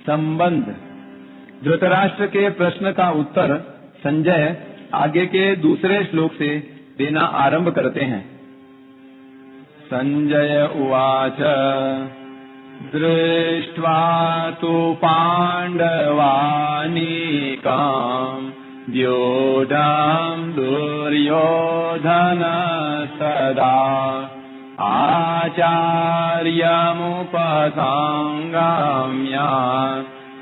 संबंध। धृतराष्ट्र के प्रश्न का उत्तर संजय आगे के दूसरे श्लोक से देना आरंभ करते हैं। संजय उवाच दृष्ट्वा तु पाण्डवानीकाम् व्यूढम् दुर्योधन सदा आचार्यमुपसंगम्य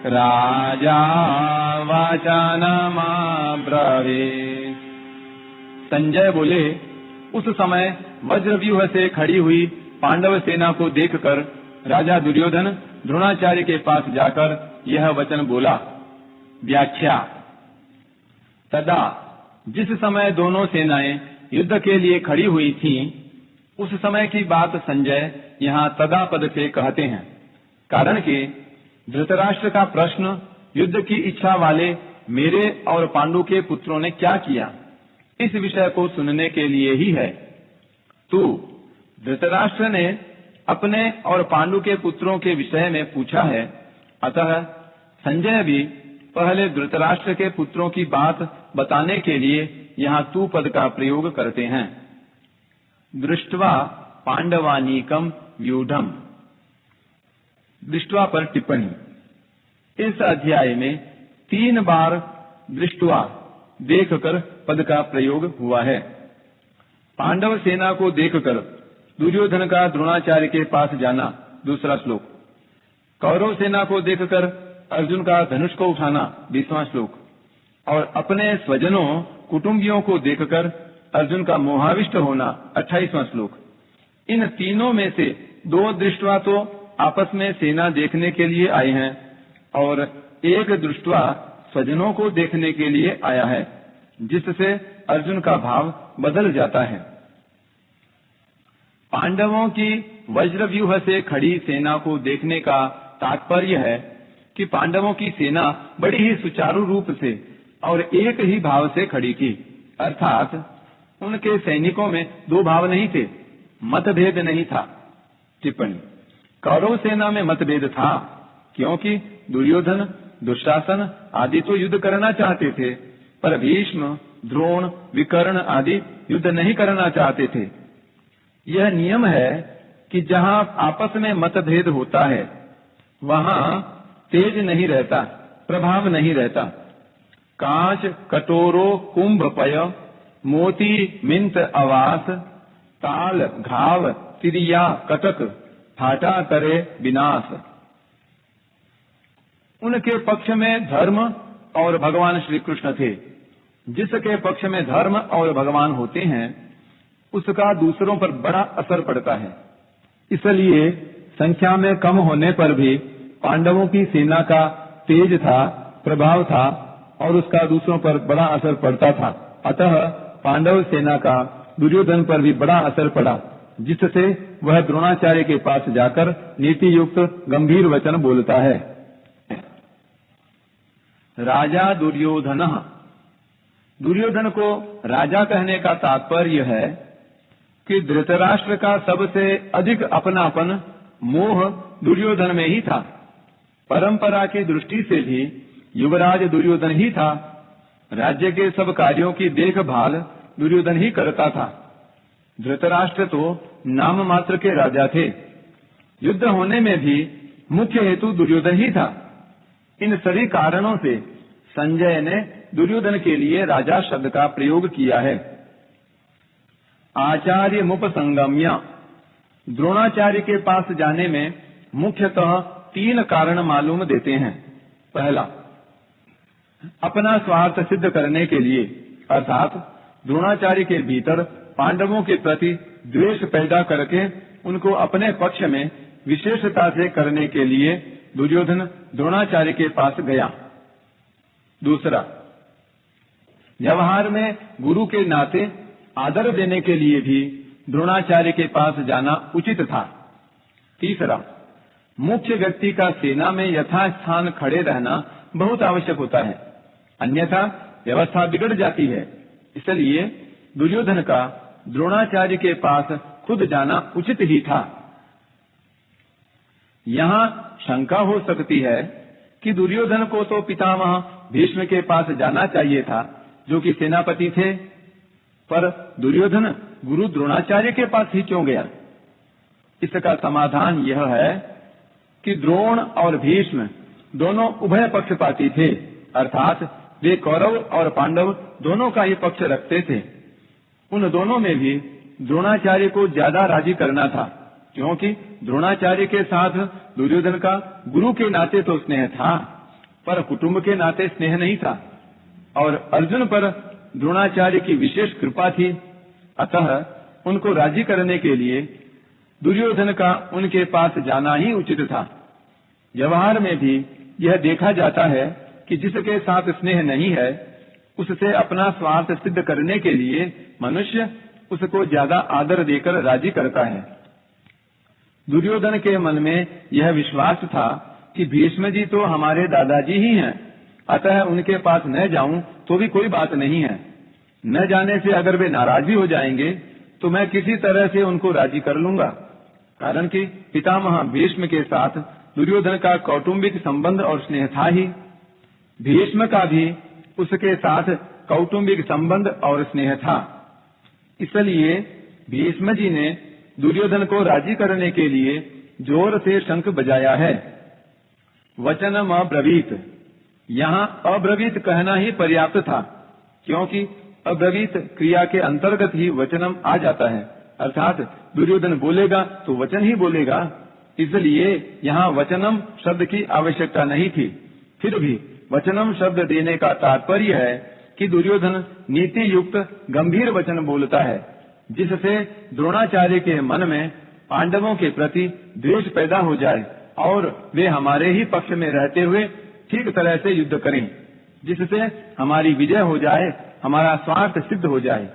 राजा वचनमब्रवीत्। संजय बोले, उस समय वज्रव्यूह से खड़ी हुई पांडव सेना को देखकर राजा दुर्योधन द्रोणाचार्य के पास जाकर यह वचन बोला। व्याख्या। तदा, जिस समय दोनों सेनाएं युद्ध के लिए खड़ी हुई थीं, उस समय की बात संजय यहाँ तदा पद से कहते हैं, कारण कि धृतराष्ट्र का प्रश्न युद्ध की इच्छा वाले मेरे और पांडु के पुत्रों ने क्या किया, इस विषय को सुनने के लिए ही है। तू धृतराष्ट्र ने अपने और पांडु के पुत्रों के विषय में पूछा है, अतः संजय भी पहले धृतराष्ट्र के पुत्रों की बात बताने के लिए यहाँ तू पद का प्रयोग करते हैं। दृष्ट्वा पांडवानीकम व्यूढम। दृष्ट्वा पर टिप्पणी। इस अध्याय में 3 बार दृष्ट्वा देखकर पद का प्रयोग हुआ है। पांडव सेना को देखकर दुर्योधन का द्रोणाचार्य के पास जाना, दूसरा श्लोक। कौरव सेना को देखकर अर्जुन का धनुष को उठाना, 20वां श्लोक। और अपने स्वजनों कुटुंबियों को देखकर अर्जुन का मोहाविष्ट होना, 28वां श्लोक। इन तीनों में से 2 दृष्टवा तो आपस में सेना देखने के लिए आए हैं और एक दृष्टवा स्वजनों को देखने के लिए आया है, जिससे अर्जुन का भाव बदल जाता है। पांडवों की वज्रव्यूह से खड़ी सेना को देखने का तात्पर्य है कि पांडवों की सेना बड़ी ही सुचारू रूप से और एक ही भाव से खड़ी थी, अर्थात उनके सैनिकों में 2 भाव नहीं थे, मतभेद नहीं था। टिप्पणी। कौरव सेना में मतभेद था, क्योंकि दुर्योधन, दुशासन आदि तो युद्ध करना चाहते थे, पर भीष्म, द्रोण, विकर्ण आदि युद्ध नहीं करना चाहते थे। यह नियम है कि जहाँ आपस में मतभेद होता है, वहाँ तेज नहीं रहता, प्रभाव नहीं रहता। कांच कटोरो कुंभ पय मोती मिंत अवास ताल घाव तिरिया कटक फाटा करे विनाश। उनके पक्ष में धर्म और भगवान श्री कृष्ण थे। जिसके पक्ष में धर्म और भगवान होते हैं, उसका दूसरों पर बड़ा असर पड़ता है। इसलिए संख्या में कम होने पर भी पांडवों की सेना का तेज था, प्रभाव था और उसका दूसरों पर बड़ा असर पड़ता था। अतः पांडव सेना का दुर्योधन पर भी बड़ा असर पड़ा, जिससे वह द्रोणाचार्य के पास जाकर नीति युक्त गंभीर वचन बोलता है। राजा दुर्योधन। दुर्योधन को राजा कहने का तात्पर्य है कि धृतराष्ट्र का सबसे अधिक अपनापन, मोह दुर्योधन में ही था। परंपरा की दृष्टि से भी युवराज दुर्योधन ही था। राज्य के सब कार्यों की देखभाल दुर्योधन ही करता था। धृतराष्ट्र तो नाम मात्र के राजा थे। युद्ध होने में भी मुख्य हेतु दुर्योधन ही था। इन सभी कारणों से संजय ने दुर्योधन के लिए राजा शब्द का प्रयोग किया है। आचार्य मुपसंगम्य। द्रोणाचार्य के पास जाने में मुख्यतः 3 कारण मालूम देते हैं। पहला, अपना स्वार्थ सिद्ध करने के लिए, अर्थात द्रोणाचार्य के भीतर पांडवों के प्रति द्वेष पैदा करके उनको अपने पक्ष में विशेषता से करने के लिए दुर्योधन द्रोणाचार्य के पास गया। दूसरा, व्यवहार में गुरु के नाते आदर देने के लिए भी द्रोणाचार्य के पास जाना उचित था। तीसरा, मुख्य व्यक्ति का सेना में यथास्थान खड़े रहना बहुत आवश्यक होता है, अन्यथा व्यवस्था बिगड़ जाती है। इसलिए दुर्योधन का द्रोणाचार्य के पास खुद जाना उचित ही था। यहाँ शंका हो सकती है कि दुर्योधन को तो पितामह भीष्म के पास जाना चाहिए था, जो कि सेनापति थे, पर दुर्योधन गुरु द्रोणाचार्य के पास ही क्यों गया? इसका समाधान यह है कि द्रोण और भीष्म दोनों उभय पक्षपाती थे, अर्थात वे कौरव और पांडव दोनों का ही पक्ष रखते थे। उन दोनों में भी द्रोणाचार्य को ज्यादा राजी करना था, क्योंकि द्रोणाचार्य के साथ दुर्योधन का गुरु के नाते तो स्नेह था, पर कुटुंब के नाते स्नेह नहीं था, और अर्जुन पर द्रोणाचार्य की विशेष कृपा थी। अतः उनको राजी करने के लिए दुर्योधन का उनके पास जाना ही उचित था। व्यवहार में भी यह देखा जाता है कि जिसके साथ स्नेह नहीं है, उससे अपना स्वार्थ सिद्ध करने के लिए मनुष्य उसको ज्यादा आदर देकर राजी करता है। दुर्योधन के मन में यह विश्वास था कि भीष्म जी तो हमारे दादाजी ही हैं, अतः उनके पास न जाऊं तो भी कोई बात नहीं है। न जाने से अगर वे नाराज भी हो जाएंगे तो मैं किसी तरह से उनको राजी कर लूंगा, कारण कि पितामह भीष्म के साथ दुर्योधन का कौटुंबिक संबंध और स्नेह था ही। भीष्म का भी उसके साथ कौटुंबिक संबंध और स्नेह था। इसलिए भीष्म जी ने दुर्योधन को राजी करने के लिए जोर से शंख बजाया है। वचनम अब्रवीत, यहाँ अब्रवीत कहना ही पर्याप्त था, क्योंकि अब्रवीत क्रिया के अंतर्गत ही वचनम आ जाता है, अर्थात दुर्योधन बोलेगा तो वचन ही बोलेगा, इसलिए यहाँ वचनम शब्द की आवश्यकता नहीं थी। फिर भी वचनम शब्द देने का तात्पर्य है कि दुर्योधन नीति युक्त गंभीर वचन बोलता है, जिससे द्रोणाचार्य के मन में पांडवों के प्रति द्वेष पैदा हो जाए और वे हमारे ही पक्ष में रहते हुए ठीक तरह से युद्ध करें, जिससे हमारी विजय हो जाए, हमारा स्वार्थ सिद्ध हो जाए।